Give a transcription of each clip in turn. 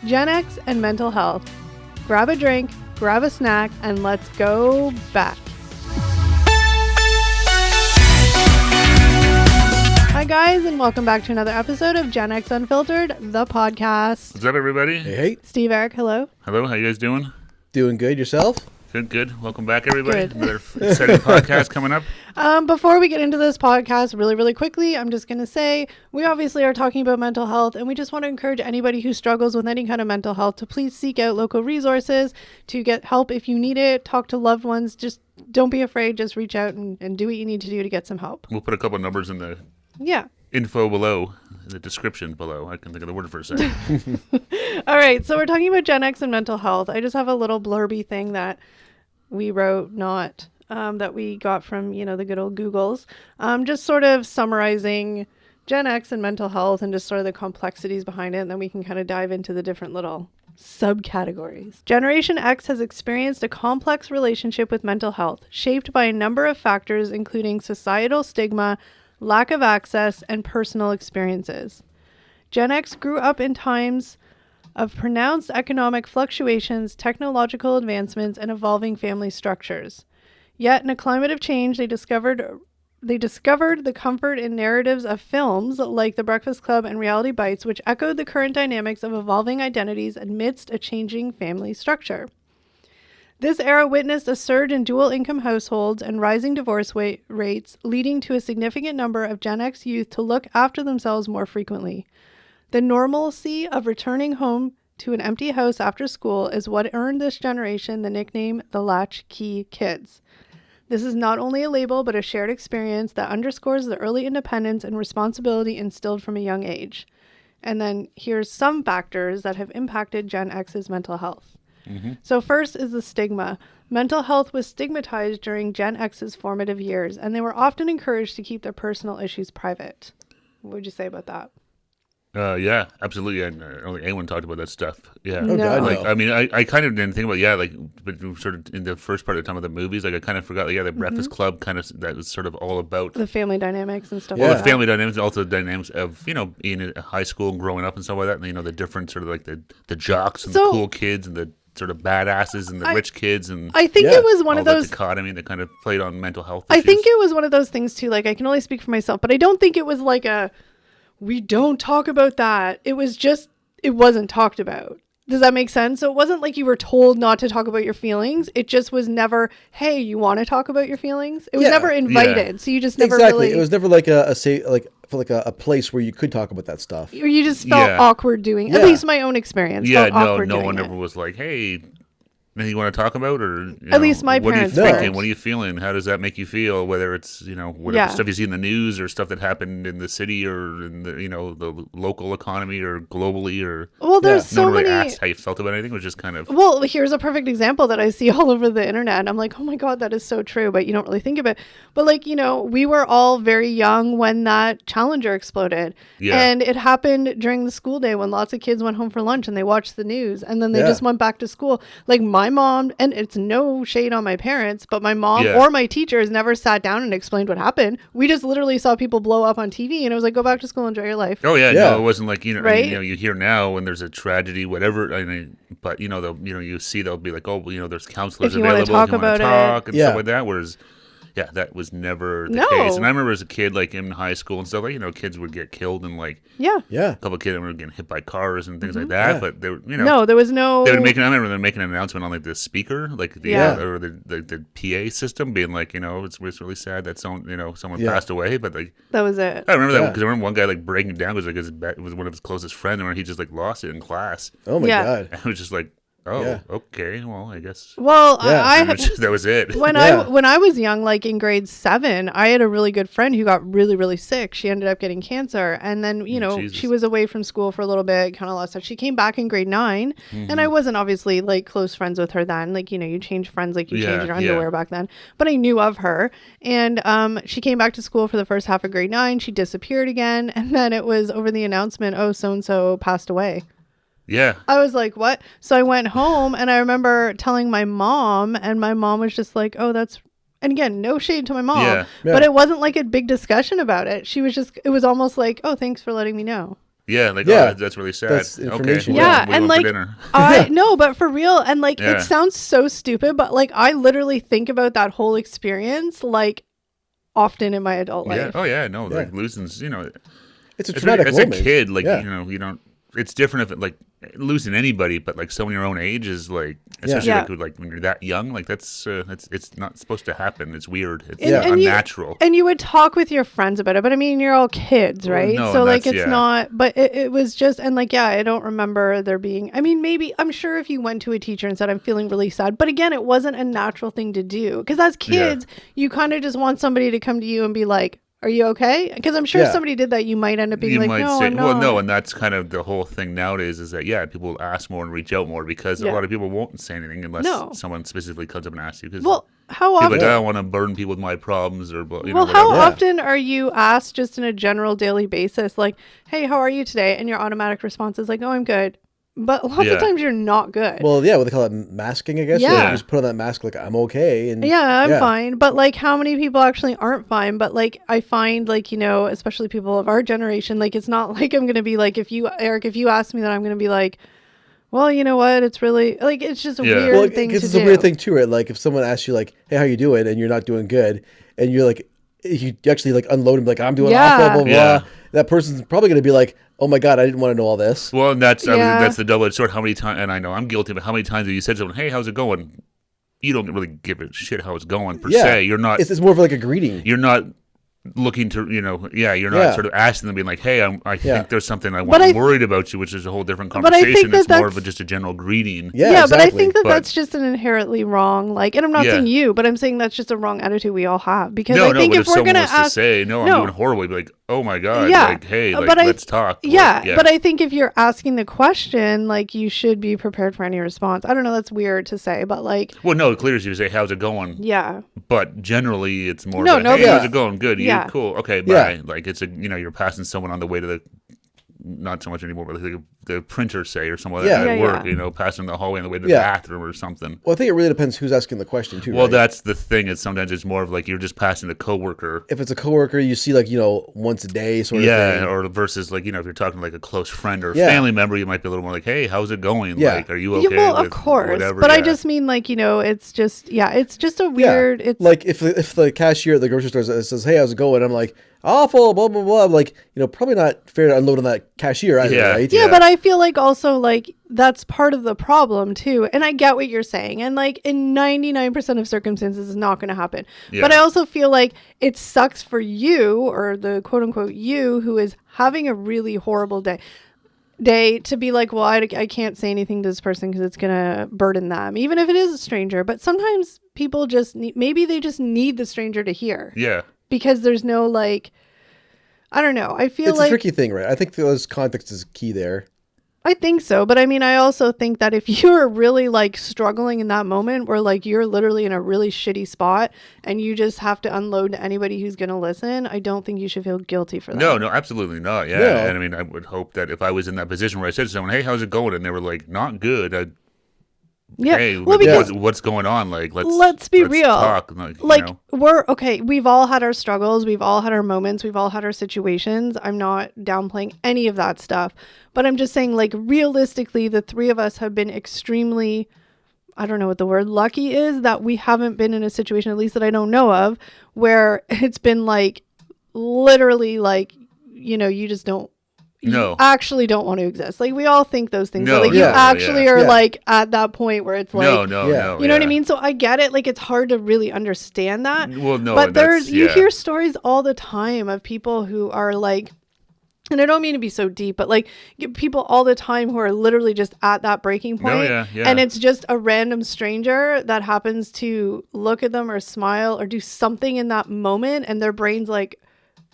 Gen X and mental health. Grab a drink, grab a snack, and let's go back. Hi guys, and welcome back to another episode of Gen X Unfiltered, the podcast. What's up, everybody? Hey. Steve, Eric, hello. Hello, how you guys doing? Doing good. Yourself? Good. Welcome back, everybody. Good. Another exciting podcast coming up. Before we get into this podcast really quickly, I'm just going to say we obviously are talking about mental health, and we just want to encourage anybody who struggles with any kind of mental health to please seek out local resources, to get help if you need it, talk to loved ones. Just don't be afraid. Just reach out and do what you need to do to get some help. We'll put a couple of numbers in the info below, in the description below. I can think of the word for a second. All right, so we're talking about Gen X and mental health. I just have a little blurby thing that we wrote, that we got from, the good old Googles. Just sort of summarizing Gen X and mental health and just sort of the complexities behind it. And then we can kind of dive into the different little subcategories. Generation X has experienced a complex relationship with mental health, shaped by a number of factors, including societal stigma, lack of access, and personal experiences. Gen X grew up in times of pronounced economic fluctuations, technological advancements, and evolving family structures. Yet, in a climate of change, they discovered the comfort in narratives of films like The Breakfast Club and Reality Bites, which echoed the current dynamics of evolving identities amidst a changing family structure. This era witnessed a surge in dual-income households and rising divorce rates, leading to a significant number of Gen X youth to look after themselves more frequently. The normalcy of returning home to an empty house after school is what earned this generation the nickname the latchkey kids. This is not only a label, but a shared experience that underscores the early independence and responsibility instilled from a young age. And then here's some factors that have impacted Gen X's mental health. Mm-hmm. So first is the stigma. Mental health was stigmatized during Gen X's formative years, and they were often encouraged to keep their personal issues private. What would you say about that? Yeah, absolutely. I don't think anyone talked about that stuff. Yeah. No. I mean, I kind of didn't think about, but sort of in the first part of the time of the movies, I kind of forgot, the Breakfast Club that was sort of all about the family dynamics and stuff. Well, like the family dynamics, also the dynamics of, being in high school and growing up and stuff like that. And, the different sort of the jocks and the cool kids and the sort of badasses and the rich kids. And I think it was one of those dichotomy that kind of played on mental health issues. I think it was one of those things too. Like, I can only speak for myself, but I don't think it was like we don't talk about that. It was just, it wasn't talked about. Does that make sense? So it wasn't like you were told not to talk about your feelings. It just was never, hey, you want to talk about your feelings? It was never invited. Yeah. So you just never really. It was never like a place where you could talk about that stuff. Or you just felt awkward doing, at least my own experience. Yeah, no one ever was like, hey, anything you want to talk about, or at least my parents. What are you thinking? What are you feeling? How does that make you feel? Whether it's whatever stuff you see in the news or stuff that happened in the city or in the the local economy or globally, or there's so many. Really asked how you felt about anything. It was just kind of here's a perfect example that I see all over the internet. And I'm like, oh my god, that is so true, but you don't really think of it. But we were all very young when that Challenger exploded, and it happened during the school day when lots of kids went home for lunch and they watched the news, and then they just went back to school. Like my mom, and it's no shade on my parents, but my mom or my teachers never sat down and explained what happened. We just literally saw people blow up on TV, and it was like, go back to school, enjoy your life. Oh yeah. No, it wasn't like right? You hear now when there's a tragedy, whatever. I mean, but they'll they'll be like, oh, there's counselors if you available, want to talk if you want to talk and stuff like that. Whereas that was never the case. And I remember as a kid, like in high school and stuff, kids would get killed and a couple of kids were getting hit by cars and things like that. Yeah. But there was no. I remember they making an announcement on the speaker, or the PA system, being like, it's really sad that someone passed away, but that was it. I remember that because I remember one guy breaking down because it was one of his closest friends, and he just lost it in class. Oh my god! And it was just like. Oh, okay. Well, I guess. Well, that was it. When I was young, like in grade 7, I had a really good friend who got really, really sick. She ended up getting cancer, and then she was away from school for a little bit, kind of lost touch. She came back in grade 9, and I wasn't obviously close friends with her then. You change friends like you change your underwear back then. But I knew of her, and she came back to school for the first half of grade 9. She disappeared again, and then it was over the announcement, oh, so and so passed away. Yeah. I was like, what? So I went home and I remember telling my mom, and my mom was just like, oh, that's, and again, no shade to my mom, but it wasn't like a big discussion about it. She was just, it was almost like, oh, thanks for letting me know. Yeah, like, oh, that's really sad. That's information. Okay, yeah, we and went like, for dinner. I no, but for real, and like, it sounds so stupid, but like, I literally think about that whole experience like often in my adult life. Oh yeah, no, like losing's, it's a traumatic as moment. a kid, like you don't. It's different if it, like, losing anybody, but like someone your own age is like, especially like when you're that young, like that's it's not supposed to happen. It's weird. It's unnatural. And you would talk with your friends about it, but I mean, you're all kids, right? No, so like, it's not. But it was just, and like, I don't remember there being. I mean, maybe I'm sure if you went to a teacher and said, "I'm feeling really sad," but again, it wasn't a natural thing to do because as kids, you kind of just want somebody to come to you and be like, "Are you okay?" Because I'm sure if somebody did that, you might end up being like, "No, I'm not." Well, no, and that's kind of the whole thing nowadays is that people ask more and reach out more because a lot of people won't say anything unless someone specifically comes up and asks you. Well, how often? Like, I don't want to burden people with my problems or how often are you asked just in a general daily basis, like, "Hey, how are you today?" And your automatic response is like, "Oh, I'm good." But lots of times you're not good. Well, what they call it, masking, I guess. Yeah. You just put on that mask like, I'm okay. And I'm fine. But like, how many people actually aren't fine? But like, I find like, especially people of our generation, like, it's not like I'm going to be like, if you ask me that, I'm going to be like, well, you know what? It's really like, it's just a weird thing to do. It's a weird thing too, right? Like if someone asks you like, hey, how you doing? And you're not doing good. And you're like, you actually like unload and be like, I'm doing awful, blah, blah, blah. That person's probably going to be like, oh my God, I didn't want to know all this. Well, and that's that's the double-edged sword. How many times, and I know I'm guilty, but how many times have you said to someone, hey, how's it going? You don't really give a shit how it's going per se. You're not. It's more of like a greeting. You're not looking to, you're not sort of asking them, being like, hey, I think there's something I'm worried about you, which is a whole different conversation. But I think it's more of just a general greeting. Yeah, exactly. But I think that's just an inherently wrong, like, and I'm not saying you, but I'm saying that's just a wrong attitude we all have. Because I think if we're going to ask, say, I'm doing horribly, be like, oh my God, like, hey, like, let's talk. But I think if you're asking the question, like, you should be prepared for any response. I don't know, that's weird to say, but like. Well, no, clearly you say, how's it going? Yeah. But generally it's more like, hey, how's it going? Good. You cool. Okay, bye. Like it's you're passing someone on the way to the, not so much anymore, but like the printer, say, or someone at work, passing the hallway on the way to the bathroom or something. Well, I think it really depends who's asking the question too. Well, that's the thing. Is sometimes it's more of like you're just passing a coworker. If it's a coworker, you see like once a day sort of thing. Yeah, or versus like if you're talking like a close friend or family member, you might be a little more like, hey, how's it going? Yeah. Like, are you okay? Well, of course, whatever? But I just mean like it's just it's just a weird. It's like if the cashier at the grocery store says, hey, how's it going? I'm like, awful, blah blah blah. I'm like, probably not fair to unload on that cashier either, right? Yeah, but I feel like also like that's part of the problem too. And I get what you're saying. And like in 99% of circumstances, it's not going to happen. Yeah. But I also feel like it sucks for you, or the quote unquote you, who is having a really horrible day to be like, well, I can't say anything to this person because it's going to burden them, even if it is a stranger. But sometimes people just maybe they just need the stranger to hear. Yeah. Because there's no like, I don't know. I feel it's a tricky thing, right? I think those context is key there. I think so. But I mean, I also think that if you're really like struggling in that moment where like you're literally in a really shitty spot and you just have to unload to anybody who's going to listen, I don't think you should feel guilty for that. No, absolutely not. Yeah. And I mean, I would hope that if I was in that position where I said to someone, hey, how's it going? And they were like, not good. Hey, what's going on? Like, let's be real. Talk. We're okay. We've all had our struggles. We've all had our moments. We've all had our situations. I'm not downplaying any of that stuff, but I'm just saying, like, realistically, the three of us have been extremely, I don't know what the word lucky is, that we haven't been in a situation, at least that I don't know of, where it's been like, literally like, you just don't. You actually don't want to exist. Like, we all think those things. You actually are like at that point where it's like, you know what I mean? So I get it. Like, it's hard to really understand that. Well, no, but you hear stories all the time of people who are like, and I don't mean to be so deep, but like people all the time who are literally just at that breaking point. And it's just a random stranger that happens to look at them or smile or do something in that moment. And their brain's like,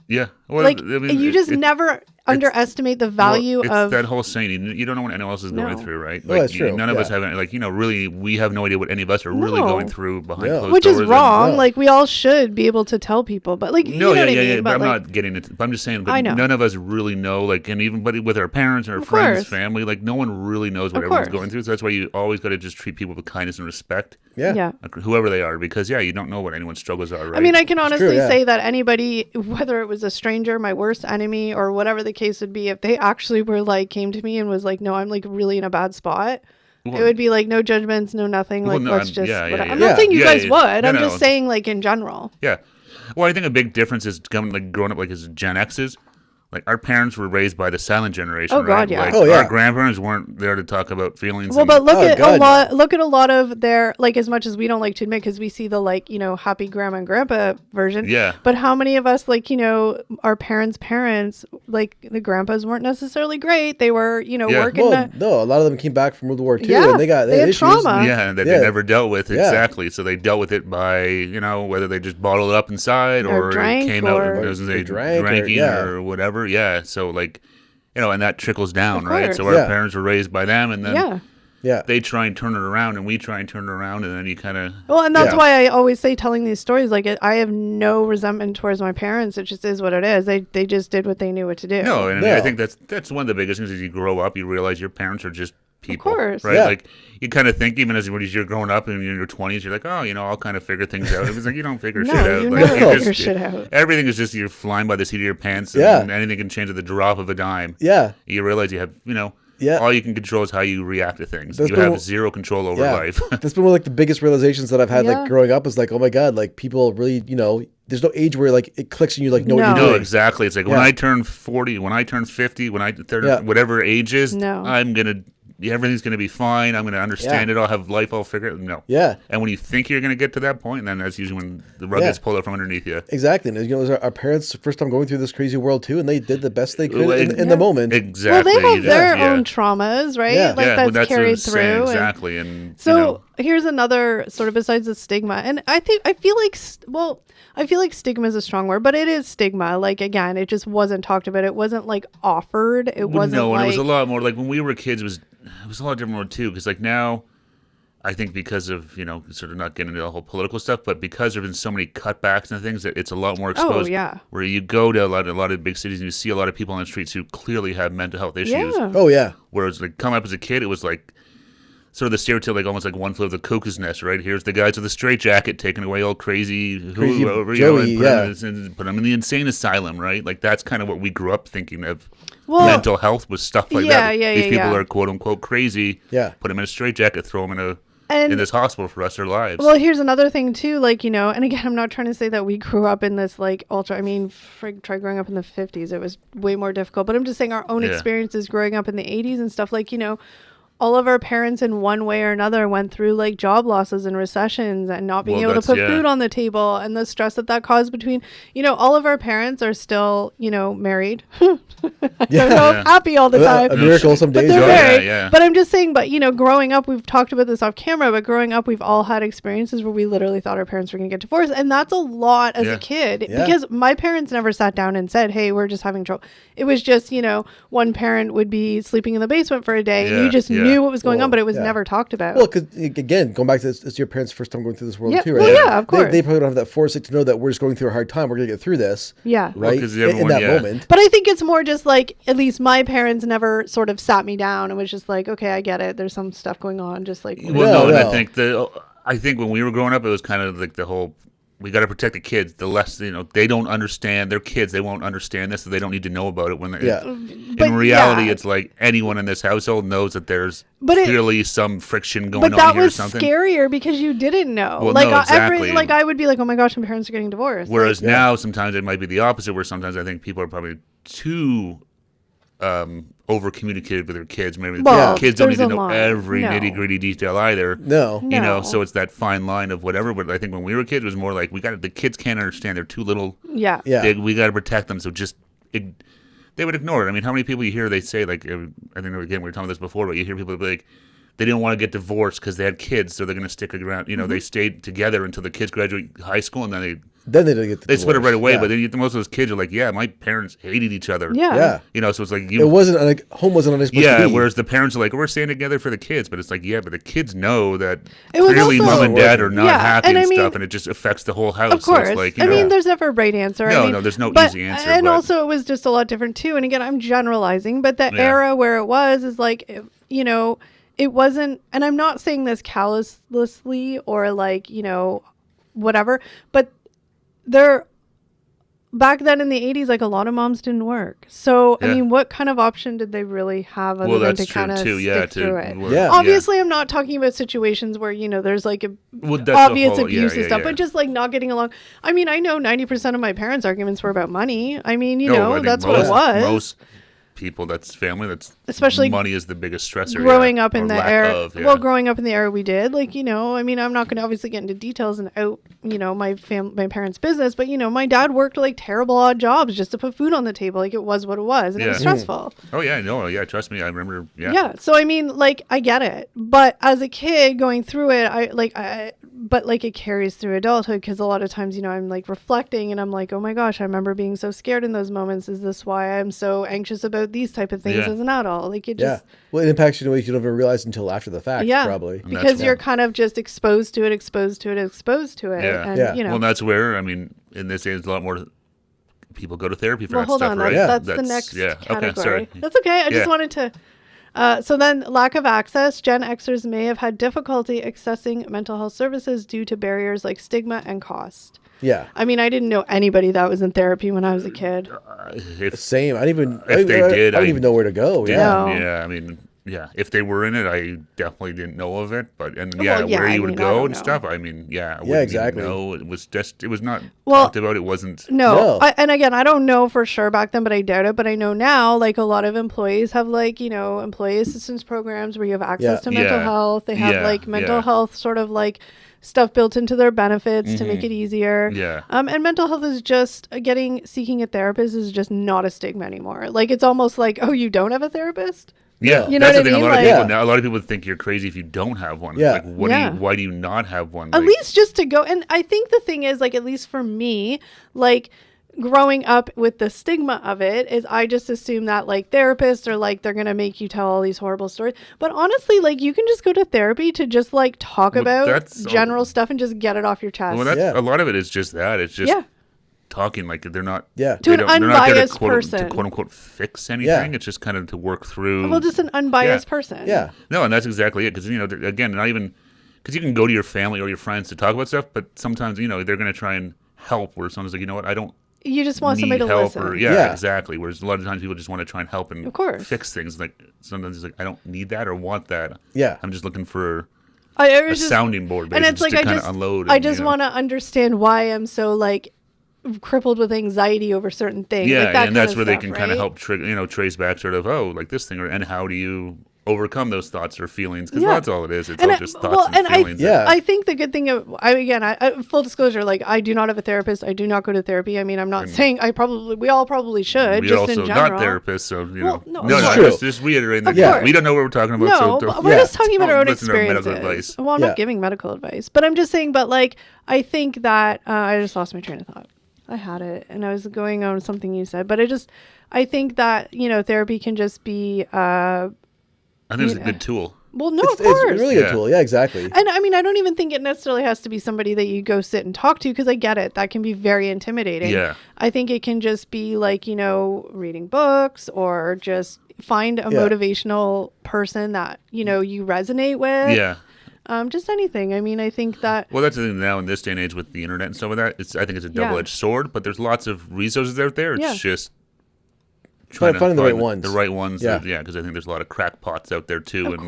well, like, I mean, you just never underestimate the value of that whole saying. You don't know what anyone else is going through, right? Like, that's true. None of us have, like, really, we have no idea what any of us are really going through behind closed doors. Which is wrong. Like, we all should be able to tell people, but like, you know what I mean? But I'm not getting it. But I'm just saying, but none of us really know, like, and even with our parents or our friends, family, like, no one really knows what everyone's going through. So that's why you always got to just treat people with kindness and respect. Yeah. Like, whoever they are, because you don't know what anyone's struggles are, right? I mean, I can honestly say that anybody, whether it was a stranger stranger, my worst enemy, or whatever the case would be, if they actually were like, came to me and was like, no, I'm like really in a bad spot, it would be like no judgments, no nothing. Like, let's just, I'm not saying you guys would. I'm just saying like in general. Yeah. Well, I think a big difference is growing up like as Gen X's. Like, our parents were raised by the silent generation, right? God, yeah. Like, our grandparents weren't there to talk about feelings. Well, but look at a lot of their, like, as much as we don't like to admit, because we see the, like, you know, happy grandma and grandpa version. Yeah. But how many of us, like, you know, our parents, like, the grandpas weren't necessarily great. They were, you know, working. No, a lot of them came back from World War II, and they had issues. Trauma. Yeah, that they never dealt with, exactly. So they dealt with it by, you know, whether they just bottled it up inside or drank, it came out and dranking or whatever. Yeah, so like, you know, and that trickles down, right? So our parents were raised by them, and then they try and turn it around, and we try and turn it around, and then you kind of... Well, and that's why I always say, telling these stories, like, I have no resentment towards my parents. It just is what it is. They just did what they knew what to do. No, and I think that's one of the biggest things. As you grow up, you realize your parents are just people, of course, right? Like, you kind of think, even as you're growing up and you're in your 20s, you're like, oh, you know, I'll kind of figure things out. It was like, you don't figure shit out. You like, never figure shit out. Everything is just, you're flying by the seat of your pants, and anything can change at the drop of a dime. Yeah. You realize you have, you know, all you can control is how you react to things. You have zero control over life. That's been one of like the biggest realizations that I've had like growing up, is like, oh my God, like people really, you know, there's no age where like it clicks and you like know what you're doing. No, exactly. It's like when I turn 40, when I turn 50, when I 30, whatever age is, I'm going to... everything's going to be fine. I'm going to understand it. I'll have life all figured out. No. Yeah. And when you think you're going to get to that point, then that's usually when the rug gets pulled out from underneath you. Exactly. And, you know, it was our parents' first time going through this crazy world too, and they did the best they could in the moment. Exactly. Well, they have their own traumas, right? Yeah. Like that's carried through. Exactly. And so, you know, here's another sort of, besides the stigma, and I feel like stigma is a strong word, but it is stigma. Like, again, it just wasn't talked about. It wasn't like offered. It wasn't. No, and it was a lot more like when we were kids. It was a lot different too, because like now, I think because of, you know, sort of not getting into the whole political stuff, but because there have been so many cutbacks and things, that it's a lot more exposed. Oh, yeah. Where you go to a lot of big cities and you see a lot of people on the streets who clearly have mental health issues. Yeah. Oh yeah. Whereas like coming up as a kid, it was like sort of the stereotype, like almost like One Flew Over the Cuckoo's Nest, right? Here's the guys with the straitjacket taking away all crazy whoever, Joey, and put them in the insane asylum, right? Like that's kind of what we grew up thinking of. Mental health was stuff like that. These people are quote unquote crazy. Yeah. Put them in a straitjacket, throw them in this hospital for the rest of their lives. Well, here's another thing too, like, you know, and again, I'm not trying to say that we grew up in this like ultra. I mean, try growing up in the 50s, it was way more difficult. But I'm just saying our own experiences growing up in the 80s and stuff, like, you know. All of our parents in one way or another went through like job losses and recessions and not being able to put food on the table, and the stress that caused between, you know, all of our parents are still, you know, married. I don't know if happy all the time. A miracle some days. But they're married. But I'm just saying, but you know, growing up, we've talked about this off camera, but growing up, we've all had experiences where we literally thought our parents were going to get divorced. And that's a lot as a kid, because my parents never sat down and said, hey, we're just having trouble. It was just, you know, one parent would be sleeping in the basement for a day and you just knew what was going on, but it was never talked about. Well, because again, going back to this, it's your parents' first time going through this world too, right? Well, of course. They probably don't have that foresight to know that we're just going through a hard time. We're going to get through this. Yeah. Right? In that moment. But I think it's more just like, at least my parents never sort of sat me down and was just like, okay, I get it. There's some stuff going on. Just like, well, no. And I think when we were growing up, it was kind of like the whole, we got to protect the kids. The less, you know, they don't understand. They're kids. They won't understand this, so they don't need to know about it. When in reality, it's like anyone in this household knows that there's clearly some friction going on here or something. But that was scarier because you didn't know. Well, like, exactly. I would be like, oh my gosh, my parents are getting divorced. Whereas now, sometimes it might be the opposite, where sometimes I think people are probably too over communicated with their kids. Maybe kids don't need to know every nitty gritty detail either. You know, so it's that fine line of whatever. But I think when we were kids, it was more like the kids can't understand. They're too little. Yeah. We got to protect them. So just they would ignore it. I mean, how many people you hear they say, like, I think again we were talking about this before, but you hear people be like, they didn't want to get divorced because they had kids, so they're going to stick around. You know, they stayed together until the kids graduate high school, and then they didn't get they split it right away. But then most of those kids are like, my parents hated each other. You know, so it's like it wasn't like home wasn't on his. Whereas the parents are like, we're staying together for the kids, but it's like, but the kids know that clearly mom and dad are not happy and stuff, and it just affects the whole house. Of course, so it's like, there's never a right answer. No, there's no easy answer. And also, it was just a lot different too. And again, I'm generalizing, but the era where it was is like, you know. It wasn't, and I'm not saying this callously or like, you know, whatever, but there back then in the 80s, like a lot of moms didn't work. So, I mean, what kind of option did they really have other than to kind of stick through it? Obviously, I'm not talking about situations where, there's like obvious abuse and stuff, but just like not getting along. I mean, I know 90% of my parents' arguments were about money. I mean, that's what it was. Most people, that's family, that's especially money is the biggest stressor. Growing up in the era, growing up in the era we did, like, I mean, I'm not going to obviously get into details and out, my parents' business, but my dad worked like terrible odd jobs just to put food on the table. Like, it was what it was, and it was stressful. Oh yeah, no, yeah, trust me, I remember. Yeah. So I mean, like, I get it, but as a kid going through it, but like it carries through adulthood, because a lot of times, I'm like reflecting and I'm like, oh my gosh, I remember being so scared in those moments. Is this why I'm so anxious about these type of things as an adult? Like, it just well, it impacts you in ways you don't even realize until after the fact. Probably because you're kind of just exposed to it. And, well, that's where, I mean, in this age, a lot more people go to therapy for that hold stuff, on, right? That's the next category. Okay, sorry. That's okay. I just wanted to. So then, lack of access. Gen Xers may have had difficulty accessing mental health services due to barriers like stigma and cost. Yeah. I mean, I didn't know anybody that was in therapy when I was a kid. Same. I didn't even know where to go. I mean, if they were in it, I definitely didn't know of it. But where you would go and stuff. I mean, I wouldn't exactly. Know. It was not talked about. It wasn't. No. And again, I don't know for sure back then, but I doubt it. But I know now, like, a lot of employees have like, employee assistance programs where you have access to mental health. They have like mental health sort of like stuff built into their benefits to make it easier. And mental health is just seeking a therapist is just not a stigma anymore. Like, it's almost like, oh, you don't have a therapist? Yeah, you know that's what the thing. I mean? A lot of people think you're crazy if you don't have one. Yeah. It's like, why do you not have one? At least just to go. And I think the thing is, like, at least for me, like, growing up with the stigma of it is I just assume that like therapists are like, they're going to make you tell all these horrible stories. But honestly, like, you can just go to therapy to just like talk about general stuff and just get it off your chest. Well, a lot of it is just that. It's just talking, like, they're not to an unbiased person to quote unquote fix anything. It's just kind of to work through. Well, just an unbiased person. No, and that's exactly it. Because again, not even because you can go to your family or your friends to talk about stuff, but sometimes they're going to try and help. Where someone's like, what, I don't. You just want somebody to listen. Or, exactly. Whereas a lot of times people just want to try and help and of course fix things. Like, sometimes it's like, I don't need that or want that. I'm just looking for a sounding board, basically, and it's like, to kind of unload. I just want to understand why I'm so like crippled with anxiety over certain things. And that's where they can kind of help trace back sort of, like this thing, and how do you overcome those thoughts or feelings, because that's all it is. It's all just thoughts and feelings. I think the good thing full disclosure, like, I do not have a therapist. I do not go to therapy. I mean, I'm not saying we all probably should. We're also in general. not therapists, so no, just reiterating that we don't know what we're talking about. No, we're just talking about our own experiences. Medical advice. Well, I'm not giving medical advice, but I'm just saying. But like, I think that I just lost my train of thought. I had it, and I was going on something you said, but I think that therapy can just be. I think it's a good tool. Well, no, of course. It's a really good tool. Yeah, exactly. And I mean, I don't even think it necessarily has to be somebody that you go sit and talk to, because I get it. That can be very intimidating. Yeah. I think it can just be like, reading books, or just find a motivational person that, you resonate with. Yeah. Just anything. I mean, I think that. Well, that's the thing now in this day and age with the internet and stuff like that. I think it's a double-edged sword, but there's lots of resources out there. It's just trying to find the right ones. The right ones. Because I think there's a lot of crackpots out there too. Of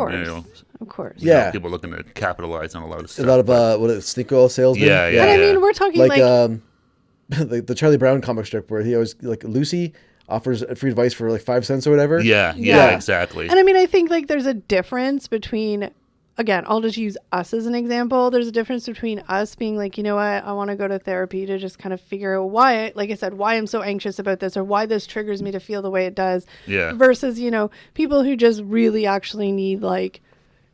course. People looking to capitalize on a lot of stuff. A lot of snake oil salesmen. And I mean, we're talking like the Charlie Brown comic strip where he always, like, Lucy offers free advice for like 5 cents or whatever. Yeah, exactly. And I mean, I think like there's a difference between. Again, I'll just use us as an example. There's a difference between us being like, you know what, I want to go to therapy to just kind of figure out why, like I said, why I'm so anxious about this, or why this triggers me to feel the way it does. Versus, people who just really actually need, like,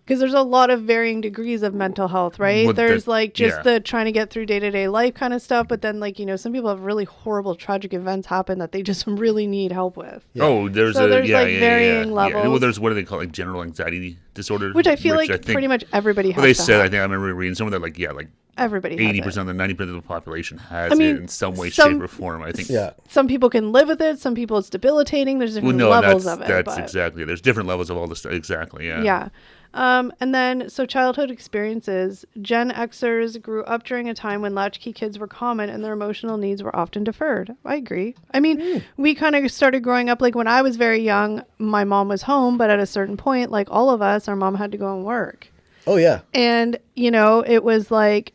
because there's a lot of varying degrees of mental health, right? Well, there's the trying to get through day-to-day life kind of stuff, but then, like, some people have really horrible, tragic events happen that they just really need help with. There's varying levels. Well, there's, what do they call, like, general anxiety disorder, which I feel like pretty much everybody has. Well, they said, I think I remember reading somewhere that, like everybody 80% of the 90% of the population has it in some way, shape, or form. I think. Yeah. Some people can live with it. Some people it's debilitating. There's different levels of it. That's exactly. There's different levels of all this stuff. Exactly. Yeah. Yeah. And then, so childhood experiences. Gen Xers grew up during a time when latchkey kids were common and their emotional needs were often deferred. I agree. I mean, we kind of started growing up, like when I was very young, my mom was home, but at a certain point, like all of us, our mom had to go and work. Oh, yeah. And, it was like,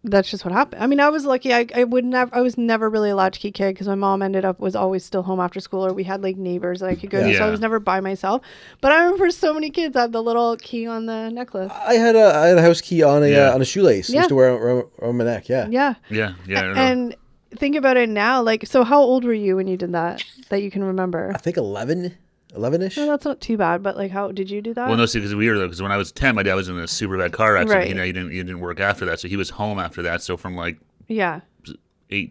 that's just what happened. I mean, I was lucky. I was never really a latchkey kid because my mom was always still home after school, or we had like neighbors that I could go to. So I was never by myself. But I remember so many kids had the little key on the necklace. I had a house key on a shoelace. I used to wear it around my neck. Yeah. And think about it now. Like, so how old were you when you did that you can remember? I think 11-ish. No, that's not too bad. But like, how did you do that? Well, no, see, because because when I was 10, my dad was in a super bad car accident. Right. He didn't work after that, so he was home after that. So from like 8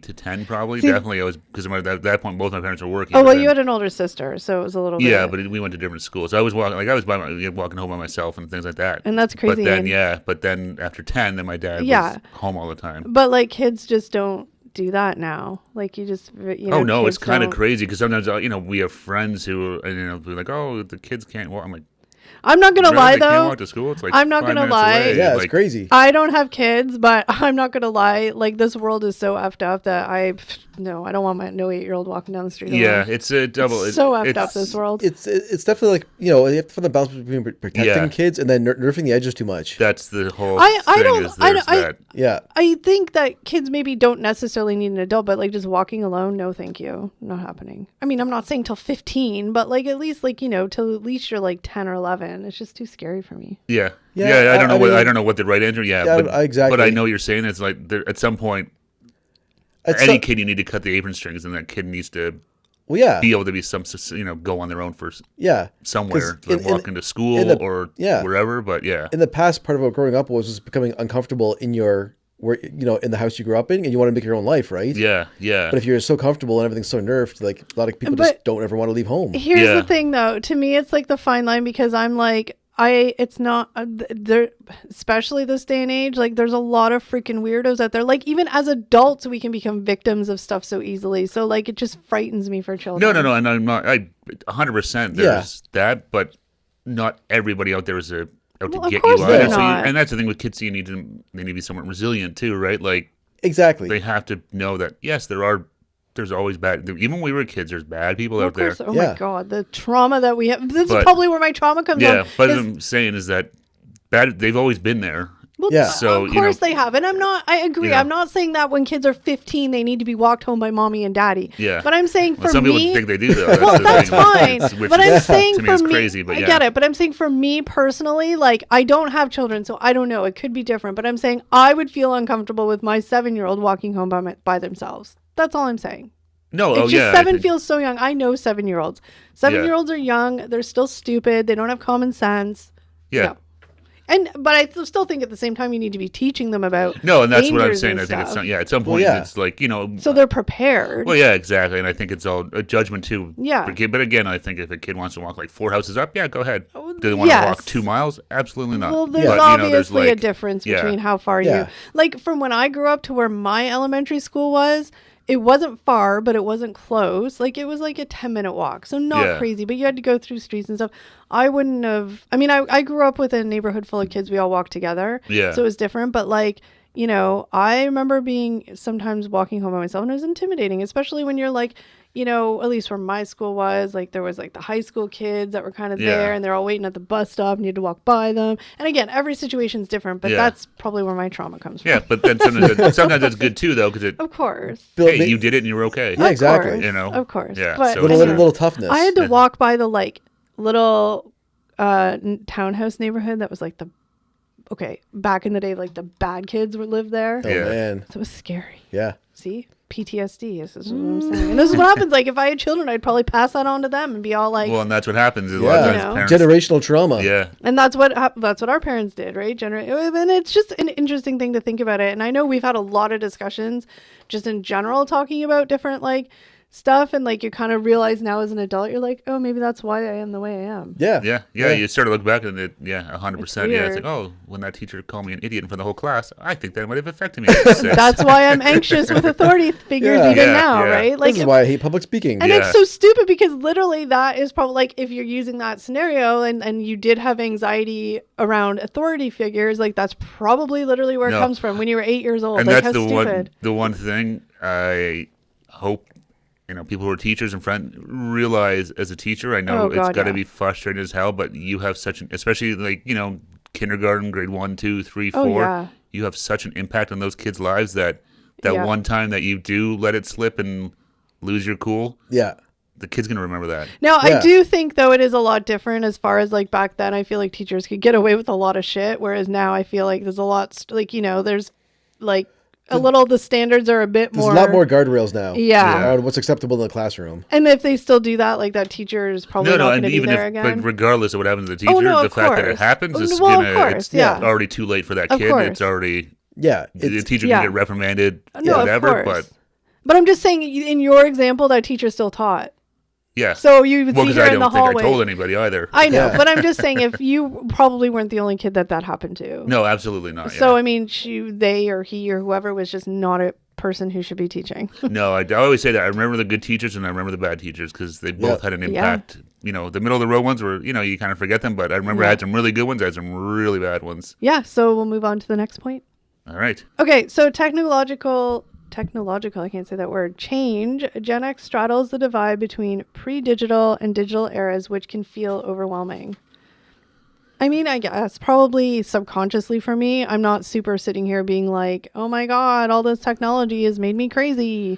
to 10, probably. Definitely, I was, because at that point both my parents were working. Oh well, you had an older sister, so it was a little bit. Yeah, but we went to different schools. So I was walking home by myself and things like that. And that's crazy. But then after 10, then my dad was home all the time. But like kids just don't do that now. Like you just oh no, it's kind of crazy because sometimes we have friends who be like, oh, the kids can't walk. I'm like, I'm not gonna lie though. Can't walk to school? It's like I'm not gonna lie. Away. Yeah, it's crazy. I don't have kids, but I'm not gonna lie. Like this world is so effed up that I don't want my 8-year-old walking down the street alone. Yeah, it's a double. It's so effed up, this world. It's definitely like you have to find the balance between protecting kids and then nerfing the edges too much. That's the whole. I think that kids maybe don't necessarily need an adult, but like just walking alone, no, thank you, not happening. I mean, I'm not saying till 15, but like at least till at least you're like 10 or 11. It's just too scary for me. Yeah. I don't know what the right answer. Exactly. But I know you're saying it's like at some point. Any kid, you need to cut the apron strings, and that kid needs to be able to be go on their own for somewhere, like walk into school or wherever. But in the past, part of growing up was just becoming uncomfortable in in the house you grew up in, and you want to make your own life, right? Yeah. But if you're so comfortable and everything's so nerfed, like a lot of people just don't ever want to leave home. Here's the thing, though. To me, it's like the fine line because I'm like. It's not there, especially this day and age. Like, there's a lot of freaking weirdos out there. Like, even as adults, we can become victims of stuff so easily. So, like, it just frightens me for children. No, and I'm not. 100%. There's that, but not everybody out there is out to get you either. And that's the thing with kids. They need to be somewhat resilient too, right? Like, exactly. They have to know that yes, there's always bad. Even when we were kids, there's bad people out there. Oh my God, the trauma that we have. This is probably where my trauma comes from. Yeah, but what I'm saying is that they've always been there. Well, so of course they have, and I agree. I'm not saying that when kids are 15, they need to be walked home by mommy and daddy. Yeah, but I'm saying for some me, people think they do though. Well, that's fine. But I'm saying to me, for it's me, crazy. But I get it. But I'm saying for me personally, like I don't have children, so I don't know. It could be different. But I'm saying I would feel uncomfortable with my 7-year-old walking home by themselves. That's all I'm saying. No, it's just 7 feels so young. I know 7-year-olds. 7-year-olds are young. They're still stupid. They don't have common sense. Yeah. No. But I still think at the same time you need to be teaching them about no, and that's what I'm saying. I think at some point it's like so they're prepared. Well, yeah, exactly, and I think it's all a judgment too. Yeah. But again, I think if a kid wants to walk like 4 houses up, go ahead. Do they want to walk 2 miles? Absolutely not. Well, there's obviously a difference between how far you like from when I grew up to where my elementary school was. It wasn't far, but it wasn't close. Like, it was like a 10-minute walk. So not crazy, but you had to go through streets and stuff. I wouldn't have... I mean, I grew up with a neighborhood full of kids. We all walked together. Yeah. So it was different. But, like, I remember being sometimes walking home by myself, and it was intimidating, especially when you're, like... at least where my school was, like there was like the high school kids that were kind of there and they're all waiting at the bus stop and you had to walk by them. And again, every situation's different, but that's probably where my trauma comes from. Yeah, but then sometimes that's good too, though, because of course. Hey, you did it and you were okay. Yeah, exactly. Of course. Yeah. But so little toughness. I had to walk by the like little townhouse neighborhood that was like back in the day, like the bad kids would live there. Oh man. So it was scary. Yeah. See? PTSD is what I'm saying. And this is what happens. Like if I had children, I'd probably pass that on to them and be all like, well, and that's what happens. A lot of times parents, generational trauma. Yeah. And that's what our parents did, right? And it's just an interesting thing to think about it. And I know we've had a lot of discussions just in general talking about different like stuff, and like you kind of realize now as an adult, you're like, oh, maybe that's why I am the way I am. Yeah. You sort of look back and 100%. Yeah, it's like, oh, when that teacher called me an idiot in front of the whole class, I think that might have affected me. That's why I'm anxious with authority figures even now, right? Like, this is why I hate public speaking. And it's so stupid because literally that is probably like if you're using that scenario and you did have anxiety around authority figures, like that's probably literally where it comes from when you were 8 years old. And like, that's the one thing I hope people who are teachers and friends realize as a teacher. I know it's got to be frustrating as hell, but you have such especially like, kindergarten, grade 1, 2, 3, 4, you have such an impact on those kids' lives that one time that you do let it slip and lose your cool. Yeah. The kid's going to remember that. Now, I do think, though, it is a lot different as far as like back then. I feel like teachers could get away with a lot of shit, whereas now I feel like there's a lot like, there's like the standards are a bit more. There's a lot more guardrails now. Yeah. What's acceptable in the classroom. And if they still do that, like that teacher is probably not going to be there again. But regardless of what happens to the teacher, the fact that it happens is it's already too late for that kid. It's already. Yeah. The teacher can get reprimanded, whatever. But I'm just saying, in your example, that teacher still taught. Yeah. So you would see her in the hallway. I don't think I told anybody either. I know, but I'm just saying if you probably weren't the only kid that happened to. No, absolutely not. So, I mean, they or he or whoever was just not a person who should be teaching. No, I always say that. I remember the good teachers and I remember the bad teachers because they both had an impact. The middle of the road ones were, you kind of forget them, but I remember I had some really good ones. I had some really bad ones. Yeah, so we'll move on to the next point. All right. Okay, so technological, I can't say that word, change. Gen X straddles the divide between pre-digital and digital eras, which can feel overwhelming. I mean, I guess probably subconsciously for me, I'm not super sitting here being like, oh my God, all this technology has made me crazy.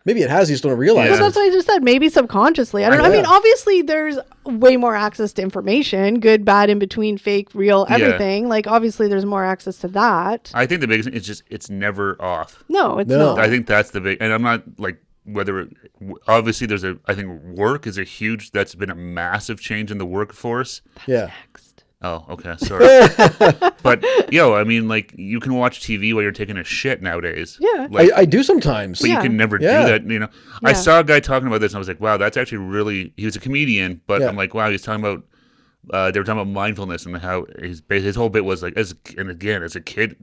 Maybe it has, you just don't realize. Well, that's what I just said. Maybe subconsciously. I don't know. I mean, obviously there's way more access to information, good, bad, in between, fake, real, everything. Yeah. Like, obviously there's more access to that. I think the biggest thing is it's never off. No, it's not. I think that's the big, and I'm not like, obviously I think work is that's been a massive change in the workforce. Yeah. Oh, okay. Sorry. But, I mean, like, you can watch TV while you're taking a shit nowadays. Yeah. Like, I do sometimes. But you can never do that, Yeah. I saw a guy talking about this, and I was like, wow, that's actually really... He was a comedian, but I'm like, wow, he's talking about... they were talking about mindfulness and how his whole bit was like, as a kid,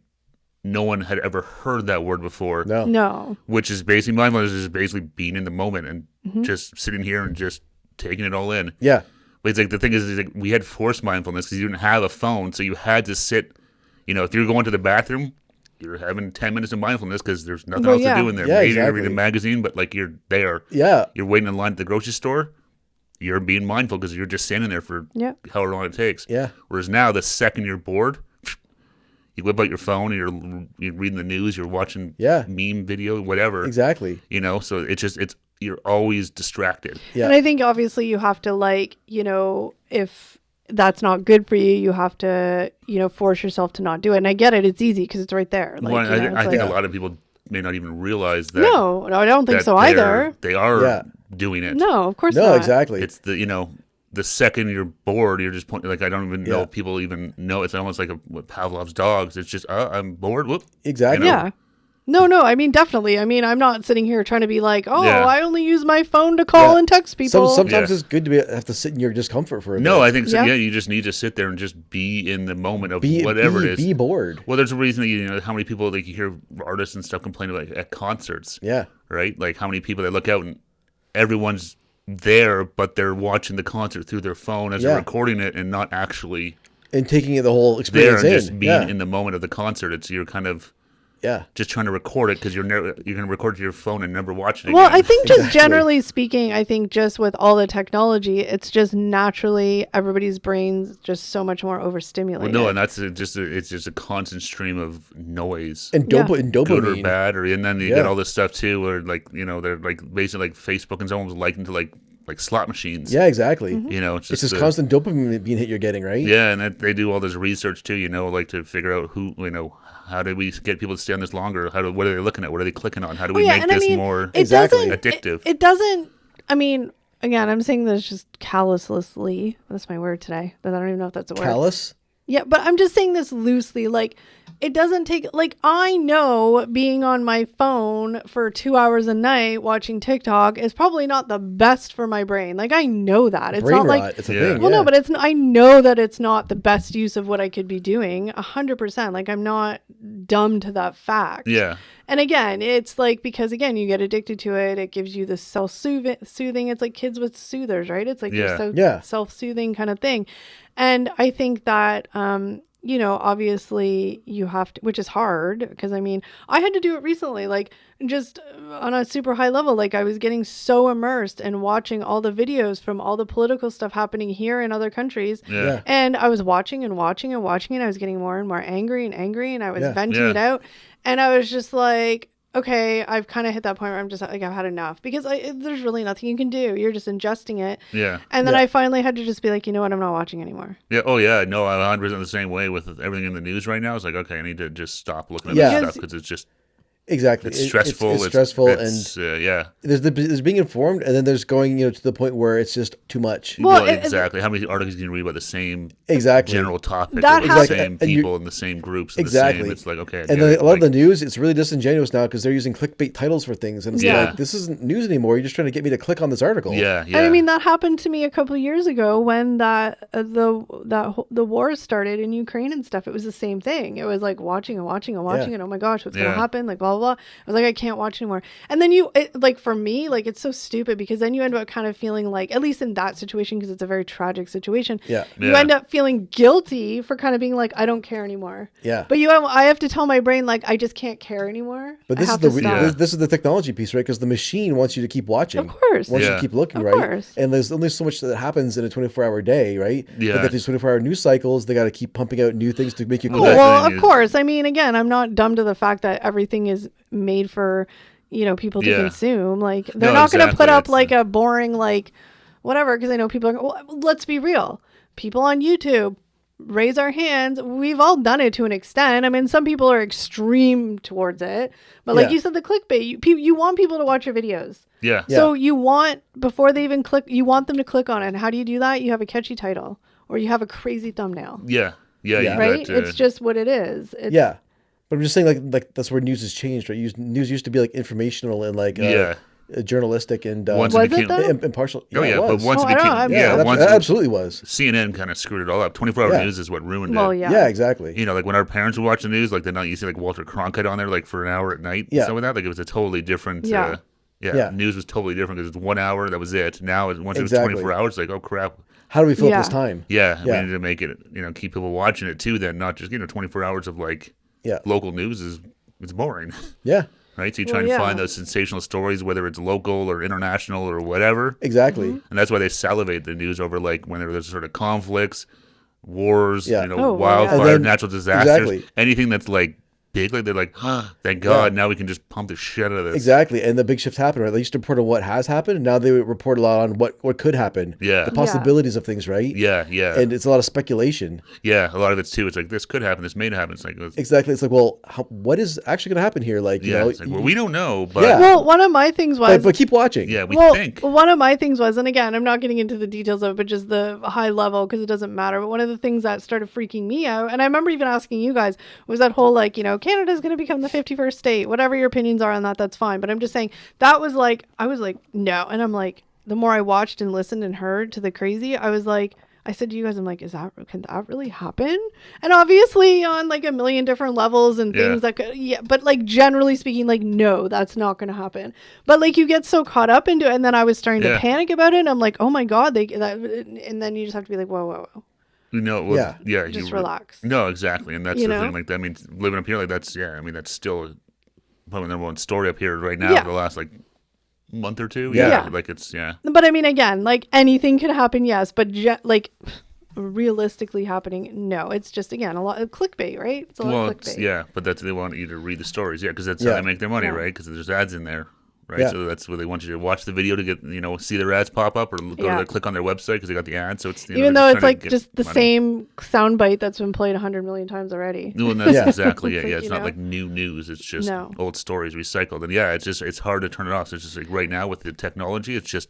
no one had ever heard that word before. No. Which is basically... Mindfulness is basically being in the moment and just sitting here and just taking it all in. Yeah. But it's like the thing is like we had forced mindfulness because you didn't have a phone, so you had to sit. If you're going to the bathroom, you're having 10 minutes of mindfulness because there's nothing else to do in there. Yeah, Maybe exactly. you're reading a magazine, but like you're there. Yeah. You're waiting in line at the grocery store. You're being mindful because you're just standing there for however long it takes. Yeah. Whereas now, the second you're bored, you whip out your phone and you're reading the news, you're watching meme video, whatever. Exactly. So it's you're always distracted. Yeah. And I think obviously you have to if that's not good for you, you have to, force yourself to not do it. And I get it. It's easy because it's right there. Like, I think a lot of people may not even realize that. No, I don't think so either. They are doing it. No, of course not. No, exactly. It's the second you're bored, you're just pointing. Like, I don't even know if people even know. It's almost like Pavlov's dogs. It's just, I'm bored. Whoop. Exactly. Yeah. No, I mean, definitely. I mean, I'm not sitting here trying to be like, I only use my phone to call and text people. Sometimes it's good to have to sit in your discomfort for a bit. No, I think so. Yeah, you just need to sit there and just be in the moment of whatever it is. Be bored. Well, there's a reason that, how many people, like, you hear artists and stuff complain about at concerts. Yeah. Right? Like, how many people, they look out and everyone's there, but they're watching the concert through their phone as they're recording it and not actually... And taking the whole experience there and just being in the moment of the concert. It's you're kind of... Yeah, just trying to record it because you're going to record to your phone and never watch it again. Well, I think just generally speaking, I think just with all the technology, it's just naturally everybody's brains just so much more overstimulated. Well, no, and that's it's just a constant stream of noise and dopamine, good or bad, and then you get all this stuff too, where like they're like basically like Facebook and someone's likened to like slot machines. Yeah, exactly. Mm-hmm. It's just this constant dopamine being hit you're getting, right? Yeah, and they do all this research too. Like to figure out who how do we get people to stay on this longer? What are they looking at? What are they clicking on? How do we make this more addictive? It doesn't. I mean, again, I'm saying this just callously. That's my word today. But I don't even know if that's a word. Callous? Yeah, but I'm just saying this loosely. Like, it doesn't take, like, I know being on my phone for 2 hours a night watching TikTok is probably not the best for my brain. Like, I know that. It's brain not rot. like, it's a thing. Well, no, but I know that it's not the best use of what I could be doing 100%. Like, I'm not dumb to that fact. Yeah. And again, it's like, because again, you get addicted to it. It gives you this self-soothing. It's like kids with soothers, right? It's like this self-soothing kind of thing. And I think that, obviously you have to, which is hard because I mean, I had to do it recently, like just on a super high level. Like I was getting so immersed and watching all the videos from all the political stuff happening here in other countries. Yeah. And I was watching and watching and watching, and I was getting more and more angry and I was venting it out. And I was just like, okay, I've kind of hit that point where I'm just like, I've had enough, because there's really nothing you can do. You're just ingesting it. Yeah. And then I finally had to just be like, you know what? I'm not watching anymore. Yeah. Oh, yeah. No, I'm 100% the same way with everything in the news right now. It's like, okay, I need to just stop looking at this stuff because it's just... Exactly. It's stressful. It's stressful, and there's being informed, and then there's going to the point where it's just too much. Well, exactly. How many articles can you read about the same general topic, the same people in the same groups? Exactly. It's like, okay. And then a lot of the news, it's really disingenuous now because they're using clickbait titles for things, and it's like, this isn't news anymore. You're just trying to get me to click on this article. Yeah. And I mean, that happened to me a couple of years ago when the war started in Ukraine and stuff. It was the same thing. It was like watching and oh my gosh, what's going to happen? Like blah blah blah. I was like, I can't watch anymore. And then like for me, like it's so stupid because then you end up kind of feeling like, at least in that situation, because it's a very tragic situation, you end up feeling guilty for kind of being like, I don't care anymore. Yeah. But I have to tell my brain, like, I just can't care anymore. But this is the technology piece, right? Because the machine wants you to keep watching. Of course. Wants you to keep looking, right? Of course. And there's only so much that happens in a 24-hour day, right? Yeah. They got these 24-hour news cycles. They got to keep pumping out new things to make you click. Well, of course. I mean, again, I'm not dumb to the fact that everything is made for, people to consume. Like, they're not going to put up like a boring, like, whatever, because I know people are, well, let's be real. People on YouTube, raise our hands. We've all done it to an extent. I mean, some people are extreme towards it, but like you said, the clickbait, you want people to watch your videos. Yeah. So you want, before they even click, you want them to click on it. And how do you do that? You have a catchy title or you have a crazy thumbnail. Yeah. Right? It's just what it is. But I'm just saying, like that's where news has changed, right? News used to be like informational and like journalistic and impartial. Oh yeah, but once it became that absolutely was. CNN kind of screwed it all up. 24-hour news is what ruined it. Yeah, exactly. Like when our parents would watch the news, like you see like Walter Cronkite on there like for an hour at night. Yeah, so with that, like it was a totally different. News was totally different because it's 1 hour, that was it. Now once it was 24 hours, it's like, oh crap. How do we fill up this time? Yeah, we need to make it, keep people watching it too. Then not just 24 hours of like local news it's boring. Yeah. Right, so you try and find those sensational stories, whether it's local or international or whatever. Exactly. And that's why they salivate the news over like when there's sort of conflicts, wars, wildfire, natural disasters, anything that's like big, like they're like, thank God, now we can just pump the shit out of this. Exactly, and the big shift happened, right? They used to report on what has happened, and now they report a lot on what could happen. Yeah. The possibilities of things, right? Yeah. And it's a lot of speculation. Yeah, a lot of it's too. It's like, this could happen, this may happen. It's like... Exactly. It's like, well, what is actually going to happen here? Like, it's like, well, we don't know, but... Yeah. Well, one of my things was... But keep watching. Yeah, we think. One of my things was, and again, I'm not getting into the details of it, but just the high level, because it doesn't matter, but one of the things that started freaking me out, and I remember even asking you guys, was that whole, like, Canada's going to become the 51st state, whatever your opinions are on that, that's fine. But I'm just saying that was like, I was like, no. And I'm like, the more I watched and listened and heard to the crazy, I was like, I said to you guys, I'm like, can that really happen? And obviously on like a million different levels and things that could, but like generally speaking, like, no, that's not going to happen. But like you get so caught up into it. And then I was starting to panic about it. And I'm like, oh my God, and then you just have to be like, whoa. Just relax. No, exactly, and that's the thing. Like, I mean, living up here, like that's that's still probably the number one story up here right now for the last like month or two. Like it's But I mean, again, like anything could happen, yes, but like realistically happening, no. It's just again a lot of clickbait, right? It's a lot of clickbait. But they want you to read the stories, because that's how they make their money, right? Because there's ads in there. Right, so that's where they want you to watch the video to get, see their ads pop up, or click on their website because they got the ad. So it's even though it's like just the same soundbite that's been played 100 million times already. Well, that's exactly it. It's not like new news. It's just old stories recycled. And it's hard to turn it off. So it's just like right now with the technology, it's just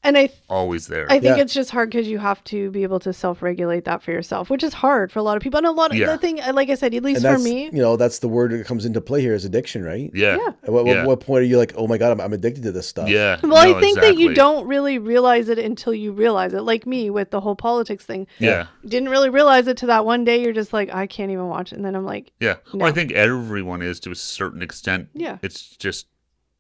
And always there. I think it's just hard because you have to be able to self-regulate that for yourself, which is hard for a lot of people. And a lot of the thing, like I said, at least for me, that's the word that comes into play here is addiction, right? Yeah. At what point are you like, oh my God, I'm addicted to this stuff? Yeah. Well, I think that you don't really realize it until you realize it. Like me with the whole politics thing. Yeah. Didn't really realize it to that one day. You're just like, I can't even watch it. And then I'm like, yeah. No. Well, I think everyone is to a certain extent. Yeah. It's just.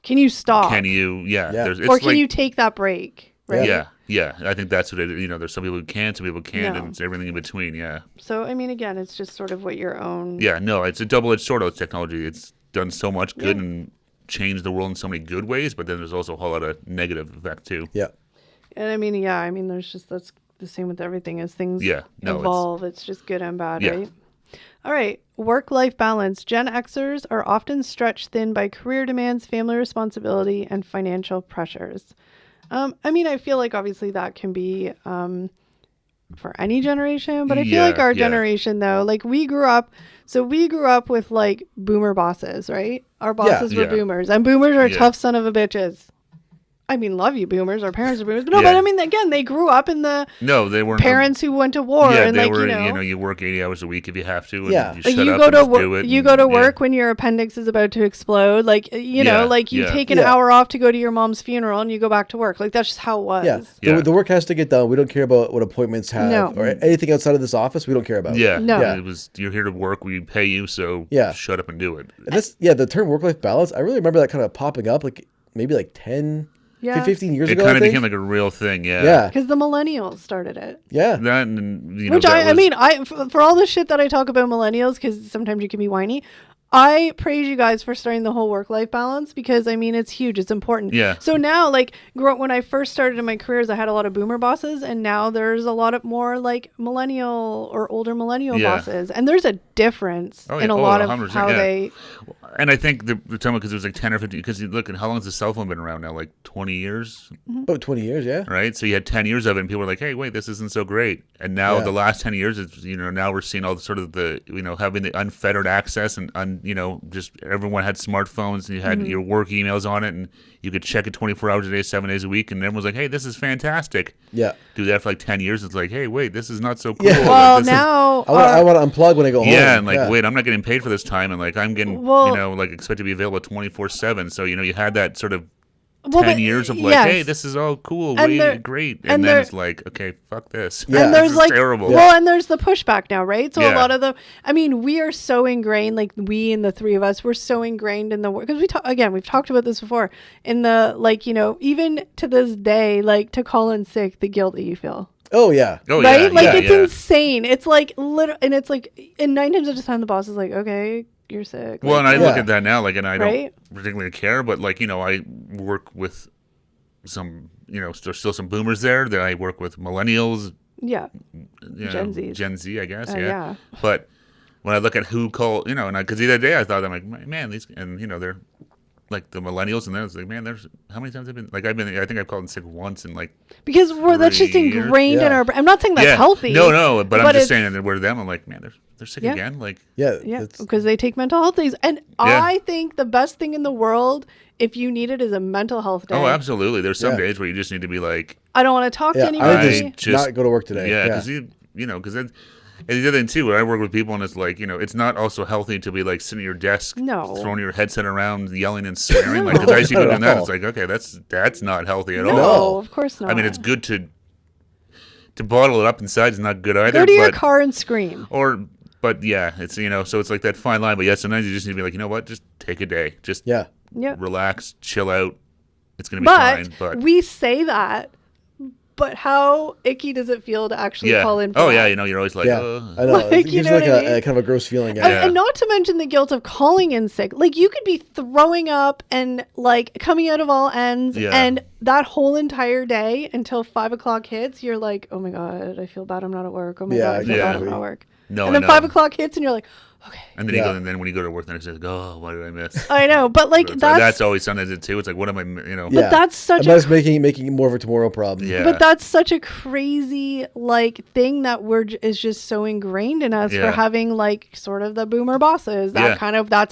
Can you stop? Can you? Yeah. Or can you take that break? Right? Yeah. Yeah, I think that's what it is. There's some people who can, some people can't, and it's everything in between, So, I mean, again, it's just sort of what your own... Yeah, no, it's a double-edged sword of technology. It's done so much good and changed the world in so many good ways, but then there's also a whole lot of negative effect, too. Yeah. And I mean, there's just, that's the same with everything as things evolve. It's just good and bad, right? All right, work-life balance. Gen Xers are often stretched thin by career demands, family responsibility, and financial pressures. I mean, I feel like obviously that can be for any generation, but I feel like our generation though, like we grew up with like boomer bosses, right? Our bosses were boomers, and boomers are tough son of a bitches. I mean, love you, boomers. Our parents are boomers. But but I mean, again, they grew up in the they weren't parents who went to war. Yeah, and they like, were. You work 80 hours a week if you have to. And you shut you up go and to just do it. You go to work when your appendix is about to explode. Like you take an hour off to go to your mom's funeral, and you go back to work. Like that's just how it was. Yeah. The work has to get done. We don't care about what appointments have or anything outside of this office. We don't care about. Yeah, no. It was you're here to work. We pay you, so shut up and do it. And this, the term work-life balance. I really remember that kind of popping up, like maybe like 10. 15 years ago, it kind of became like a real thing, because the millennials started it. That and which I mean, for all the shit that I talk about millennials, because sometimes you can be whiny, I praise you guys for starting the whole work-life balance because, I mean, it's huge. It's important. Yeah. So now, like, when I first started in my careers, I had a lot of boomer bosses, and now there's a lot of more, like, millennial or older millennial bosses. And there's a difference in a lot of how they... And I think the time, because it was like 10 or 15, because you look at how long has the cell phone been around now? Like 20 years? Mm-hmm. About 20 years, yeah. Right? So you had 10 years of it, and people were like, hey, wait, this isn't so great. And now the last 10 years, it's, now we're seeing all the sort of the, having the unfettered access and, just everyone had smartphones and you had your work emails on it and you could check it 24 hours a day, 7 days a week. And everyone's like, hey, this is fantastic. Yeah. Do that for like 10 years. It's like, hey, wait, this is not so cool. Yeah. Well, now... I want to unplug when I go home. Yeah, and like, wait, I'm not getting paid for this time. And like, I'm getting, like expected to be available 24/7. So, you had that sort of 10 years of like, hey, this is all cool, great. And then it's like, okay, fuck this. Yeah. And there's this like, is terrible. Well, and there's the pushback now, right? So a lot of we are so ingrained, like we and the three of us, we're so ingrained in the work. Because we've talked about this before, in the, like, even to this day, like to call in sick, the guilt that you feel. Oh, yeah. Oh, right? Yeah. Like, it's insane. It's like, and it's like, and 9 times out of 10, the boss is like, okay, you're sick. Well, and I look at that now, like, and I don't particularly care, but like, I work with some, there's still some boomers there that I work with millennials. Yeah. Gen Z, I guess. Yeah. But when I look at who call, and because the other day I thought, I'm like, man, these, and they're like the millennials, and then it's like, man, there's how many times I've been, like, I think I've called in sick once in like because that's just ingrained in our. I'm not saying that's healthy. No, but I'm just saying that we're them. I'm like, man, they're sick again, like because they take mental health days, and I think the best thing in the world, if you need it, is a mental health day. Oh, absolutely. There's some days where you just need to be like, I don't want to talk to anybody. I just not go to work today. Yeah, because because then. And the other thing too, where I work with people, and it's like, it's not also healthy to be like sitting at your desk, throwing your headset around, yelling and swearing. Like, because I see people doing that, it's like, okay, that's not healthy at all. No, of course not. I mean, it's good to bottle it up inside is not good either. Go to your car and scream. But yeah, it's so it's like that fine line. But yeah, sometimes you just need to be like, you know what, just take a day, just relax, chill out. It's gonna be fine. But we say that. But how icky does it feel to actually call in for that? You're always like, I know. Like, it gives like a kind of a gross feeling. And not to mention the guilt of calling in sick. Like, you could be throwing up and, like, coming out of all ends. Yeah. And that whole entire day until 5 o'clock hits, you're like, oh, my God, I feel bad I'm not at work. Oh, my God, I feel bad I'm not at work. No, and then 5 o'clock hits and you're like, okay. And then and then when you go to work the next day, it's like, oh, what did I miss? I know, but like that's always sometimes it too. It's like, what am I, But that's such making it more of a tomorrow problem. Yeah. But that's such a crazy like thing that is just so ingrained in us for having like sort of the boomer bosses. That's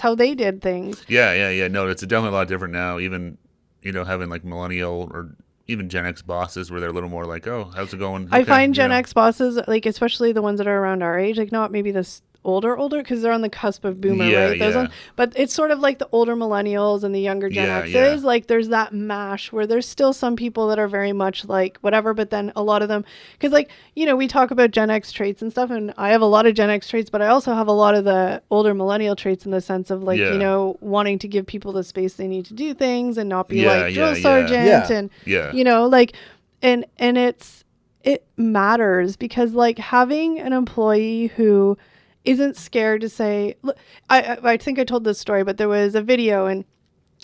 how they did things. Yeah. No, it's definitely a lot different now. Even having like millennial or even Gen X bosses where they're a little more like, oh, how's it going? I find Gen X bosses, like, especially the ones that are around our age, like, not maybe this older because they're on the cusp of boomer, right? Those ones, but it's sort of like the older millennials and the younger Gen Xers. Like, there's that mash where there's still some people that are very much like whatever, but then a lot of them, because, like, you know, we talk about Gen X traits and stuff, and I have a lot of Gen X traits, but I also have a lot of the older millennial traits in the sense of, like, you know, wanting to give people the space they need to do things and not be like drill sergeant and you know, like, and it matters because, like, having an employee who isn't scared to say, look, I think I told this story, but there was a video and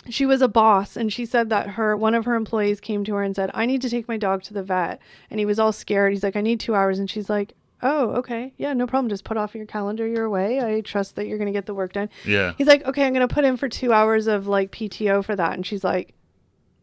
she was a boss and she said that one of her employees came to her and said, I need to take my dog to the vet. And he was all scared. He's like, I need 2 hours. And she's like, oh, okay. Yeah, no problem. Just put off your calendar your way. I trust that you're going to get the work done. Yeah. He's like, okay, I'm going to put in for 2 hours of, like, PTO for that. And she's like,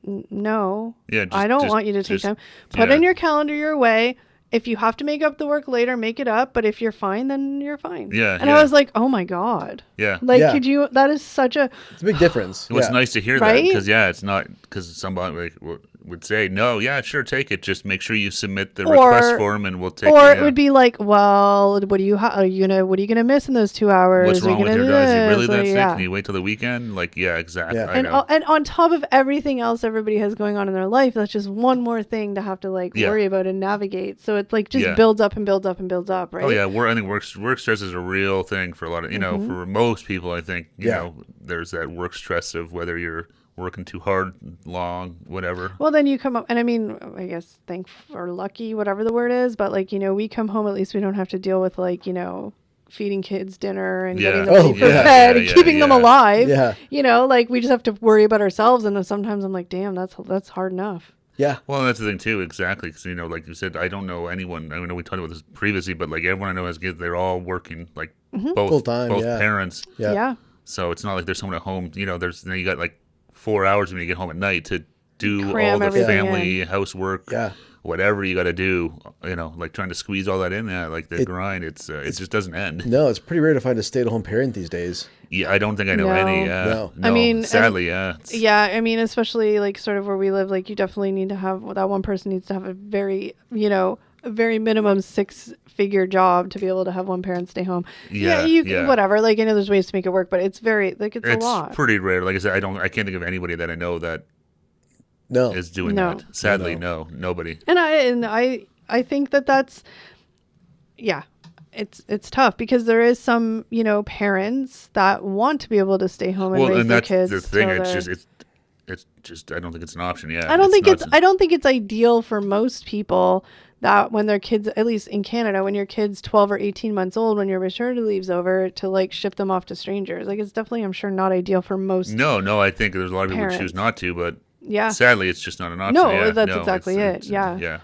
no, I don't want you to take time. Put in your calendar your way. If you have to make up the work later, make it up. But if you're fine, then you're fine. Yeah. And I was like, oh my God. Yeah. Like, could you, that is such a. It's a big difference. It was nice to hear that because, it's not, because somebody like would say, no, sure, take it. Just make sure you submit the request form and we'll take it. Or it would be like, well, what are you going to miss in those 2 hours? What's wrong with your dog? Is he really that sick? Can you wait till the weekend? Like, exactly. Yeah. And on top of everything else everybody has going on in their life, that's just one more thing to have to, like, worry about and navigate. So it's like just builds up and builds up and builds up, right? Oh yeah, I think work stress is a real thing for a lot of, you know, for most people. I think you know there's that work stress of whether you're working too hard, long, whatever. Well, then you come up, and I mean, I guess thankful or lucky, whatever the word is, but, like, you know, we come home, at least we don't have to deal with, like, you know, feeding kids dinner and getting them ready for bed and keeping them alive. Yeah. You know, like, we just have to worry about ourselves, and then sometimes I'm like, damn, that's hard enough. Yeah. Well, that's the thing too, exactly. Because, you know, like you said, I don't know anyone. I know we talked about this previously, but, like, everyone I know has kids. They're all working, like, both full-time, both parents. Yeah. So it's not like there's someone at home. You know, you got like 4 hours when you get home at night to do all the family housework, whatever you got to do. You know, like trying to squeeze all that in there, like the grind. It just doesn't end. No, it's pretty rare to find a stay-at-home parent these days. Yeah, I don't think I know any. No. I mean, sadly, I mean, especially, like, sort of where we live, like, you definitely need to have, that one person needs to have a very, you know, a very minimum 6-figure job to be able to have one parent stay home. Whatever. Like, I know there's ways to make it work, but it's very, like, it's a lot. It's pretty rare. Like I said, I can't think of anybody that I know that is doing that. Sadly, no, nobody. And I think that's, it's tough because there is some, you know, parents that want to be able to stay home and raise their kids. The thing. It's just I don't think it's an option. Yeah. I don't think it's ideal for most people that when their kids, at least in Canada, when your kid's 12 or 18 months old, when your maternity leave's over, to, like, ship them off to strangers. Like, it's definitely, I'm sure, not ideal for most. No, I think there's a lot of people who choose not to, but sadly, it's just not an option. No, that's exactly it. Yeah.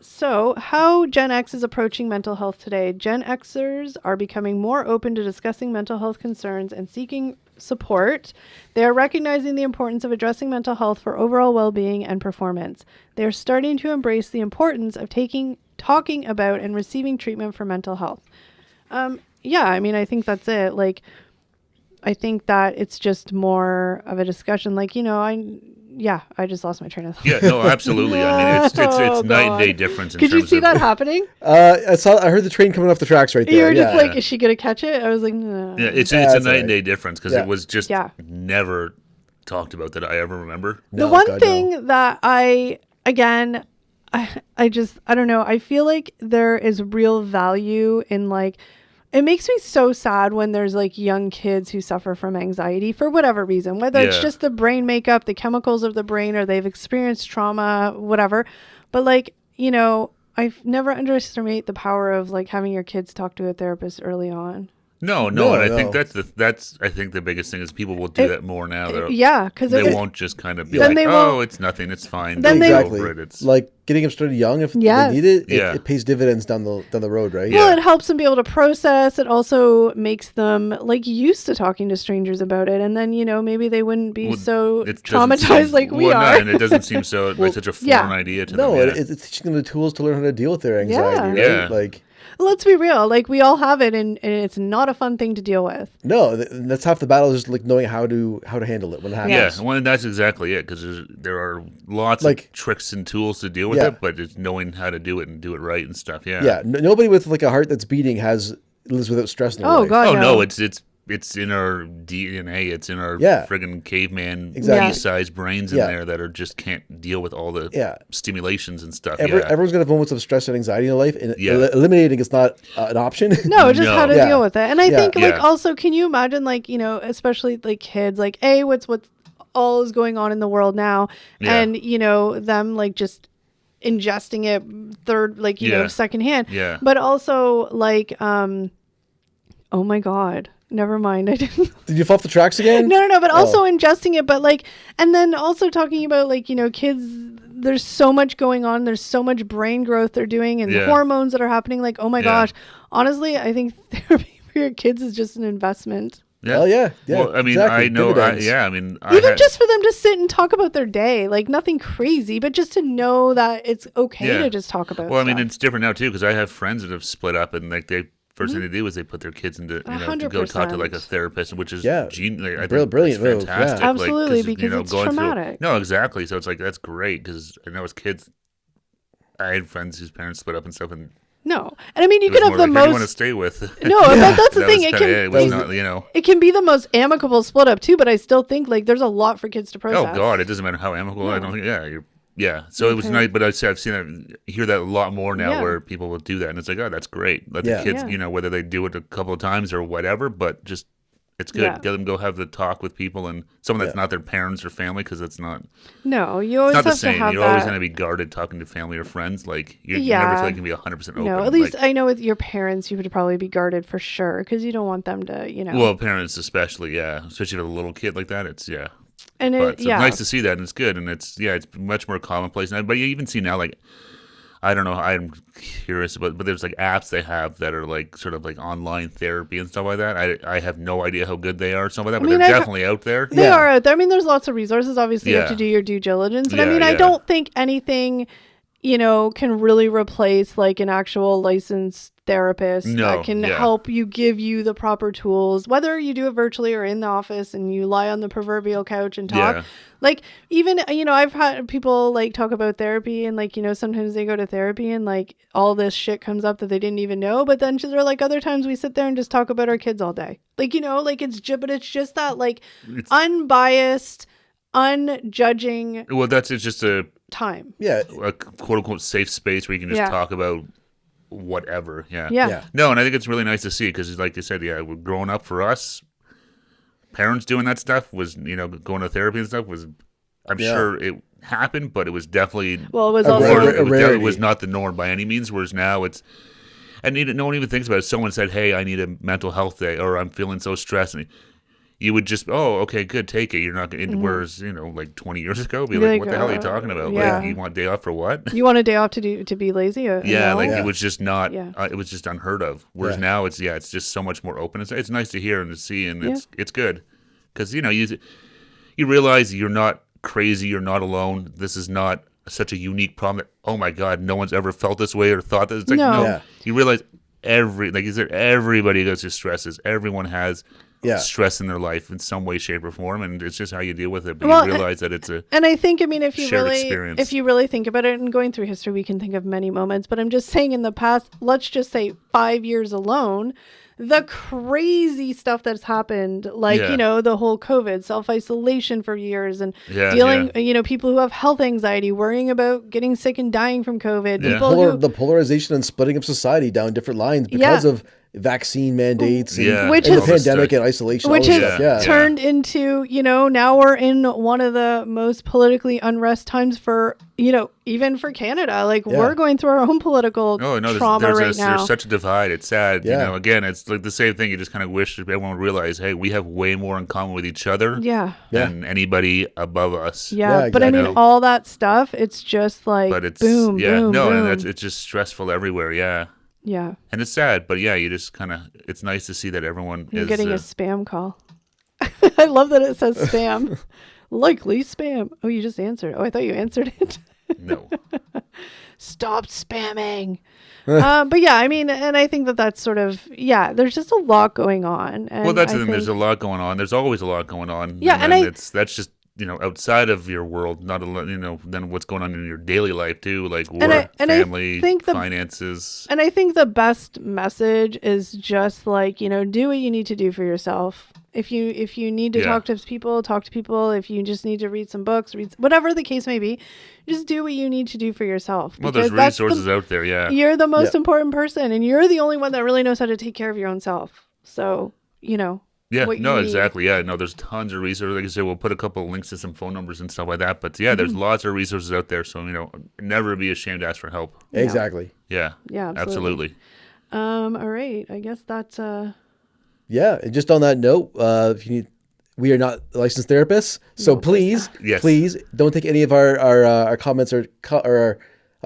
So how Gen X is approaching mental health today. Gen Xers are becoming more open to discussing mental health concerns and seeking support. They are recognizing the importance of addressing mental health for overall well-being and performance. They are starting to embrace the importance of talking about and receiving treatment for mental health. I mean, I think that's it. Like, I think that it's just more of a discussion. Like, you know, I just lost my train of thought. Yeah, no, absolutely. I mean, it's night and day difference. Could you see that happening? I heard the train coming off the tracks right there. You were just like, is she going to catch it? I was like, no. Yeah, it's a night and day difference because it was just never talked about that I ever remember. The one thing that I don't know. I feel like there is real value in, like, it makes me so sad when there's, like, young kids who suffer from anxiety for whatever reason, whether it's just the brain makeup, the chemicals of the brain, or they've experienced trauma, whatever. But, like, you know, I've never underestimate the power of, like, having your kids talk to a therapist early on. No, and I think that's I think the biggest thing is people will do that more now. Because they won't just kind of be like, oh, it's nothing, it's fine. Then over it. It's like getting them started young if they need it. It pays dividends down the road, right? Well, it helps them be able to process. It also makes them, like, used to talking to strangers about it, and then, you know, maybe they wouldn't be so traumatized like we are. No, and it doesn't seem so like such a foreign idea to them. No, it's teaching them the tools to learn how to deal with their anxiety. Right? Like. let's be real. Like, we all have it, and it's not a fun thing to deal with. No, that's half the battle, is like knowing how to handle it when it happens. Yeah, well, that's exactly it, because there are lots of tricks and tools to deal with it, but it's knowing how to do it and do it right and stuff. Yeah. Yeah. Nobody with like a heart that's beating lives without stress in their life. God, no. It's in our DNA. It's in our friggin' caveman sized brains in there that just can't deal with all the stimulations and stuff. Everyone's gonna have moments of stress and anxiety in their life, and eliminating is not an option. No, just how to deal with it. And I think also, can you imagine, like, especially like kids, like what's all is going on in the world now, and them like just ingesting it secondhand. Yeah. But also like oh my God. Never mind. I didn't. Did you fall off the tracks again? No. But also ingesting it. But like, and then also talking about like, kids, there's so much going on. There's so much brain growth they're doing and hormones that are happening. Like, oh my gosh. Honestly, I think therapy for your kids is just an investment. Yeah. Yeah. Well, I mean, exactly. I know. Just for them to sit and talk about their day, like nothing crazy, but just to know that it's okay to just talk about. Well, I mean, it's different now too, because I have friends that have split up, and like first thing they do is they put their kids into to go talk to like a therapist, which is I think brilliant, fantastic. Absolutely, because it's traumatic. No, exactly. So it's like that's great, because I know as kids, I had friends whose parents split up and stuff, and no, and I mean you could have the most. You want to stay with? No, but that's the thing. It can be the most amicable split up too, but I still think like there's a lot for kids to process. Oh God, it doesn't matter how amicable. Yeah. I don't think. Yeah. So it was nice, but I've seen it, hear that a lot more now, where people will do that, and it's like, oh, that's great. Let the kids, whether they do it a couple of times or whatever, but just it's good. Let them go have the talk with people, and someone that's not their parents or family, because it's not. No, you always have not the same. To have You're always going to be guarded talking to family or friends. Like you never feel like you can be 100% open. No, at least I know with your parents, you would probably be guarded for sure, because you don't want them to, Well, parents especially, especially with a little kid like that, it's And it's nice to see that, and it's good, and it's much more commonplace now. But you even see now, like, I don't know, I'm curious about, but there's like apps they have that are like sort of like online therapy and stuff like that. I have no idea how good they are, or something like that, but they're definitely out there. They are out there. I mean, there's lots of resources. Obviously, you have to do your due diligence, and I mean, I don't think anything, can really replace like an actual licensed therapist that can help you, give you the proper tools, whether you do it virtually or in the office and you lie on the proverbial couch and talk. Like, even I've had people like talk about therapy, and like sometimes they go to therapy and like all this shit comes up that they didn't even know, but then they're like, other times we sit there and just talk about our kids all day, like like it's just that like unbiased, unjudging. Well, it's just a time, a quote unquote safe space where you can just talk about whatever. No, and I think it's really nice to see, because like you said, we're growing up, for us parents doing that stuff was going to therapy and stuff was, I'm sure it happened, but it was definitely it was also it was not the norm by any means, whereas now it's, and no one even thinks about it. Someone said, hey, I need a mental health day, or I'm feeling so stressed, and you would just, okay, good, take it. You're not going to, whereas, like 20 years ago, be like, what the hell are you talking about? Like, you want a day off for what? You want a day off to be lazy? It was just not, it was just unheard of. Whereas now it's just so much more open. It's nice to hear and to see, and it's good. Because, you realize you're not crazy, you're not alone. This is not such a unique problem that, oh my God, no one's ever felt this way or thought this. It's like, no. You realize everybody goes through stresses. Everyone has stress in their life in some way, shape, or form, and it's just how you deal with it. But you realize that it's and I think, if you really think about it, and going through history, we can think of many moments. But I'm just saying, in the past, let's just say 5 years alone, the crazy stuff that's happened, like the whole COVID self-isolation for years, and dealing, people who have health anxiety, worrying about getting sick and dying from COVID. The polarization and splitting of society down different lines because of vaccine mandates, which is pandemic and isolation, which has turned into now we're in one of the most politically unrest times for even for Canada. Like we're going through our own political trauma right now. There's such a divide. It's sad. Again, it's like the same thing. You just kind of wish everyone would realize, hey, we have way more in common with each other than anybody above us. But I mean, all that stuff. It's just like, but it's boom, boom, boom. And it's just stressful everywhere. Yeah, and it's sad, but you just kind of, it's nice to see that everyone You're getting a spam call. I love that it says spam. Likely spam. Oh, you just answered. Oh, I thought you answered it. No. stop spamming. But yeah, I mean, and I think that that's sort of, there's just a lot going on. And well, that's the thing. There's a lot going on. There's always a lot going on. Yeah. And that's just, outside of your world, not a lot, then what's going on in your daily life too, like work, family, finances. And I think the best message is just like, do what you need to do for yourself. If you need to talk to people, talk to people. If you just need to read some books, read whatever the case may be, just do what you need to do for yourself. Well, there's resources out there. Yeah, you're the most important person, and you're the only one that really knows how to take care of your own self. So Yeah, no, exactly. Yeah, no, there's tons of resources. Like I said, we'll put a couple of links to some phone numbers and stuff like that. But yeah, there's lots of resources out there. So never be ashamed to ask for help. Exactly. Yeah. Yeah. Absolutely. All right. I guess that's. Yeah, and just on that note, if you need, we are not licensed therapists, so please don't take any of our comments or our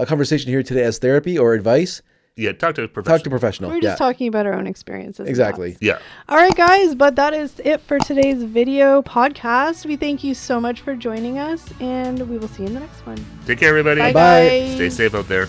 conversation here today as therapy or advice. Yeah, talk to a professional. Talk to a professional. We're just talking about our own experiences. Exactly. Yeah. All right, guys, but that is it for today's video podcast. We thank you so much for joining us, and we will see you in the next one. Take care, everybody. Bye. Stay safe out there.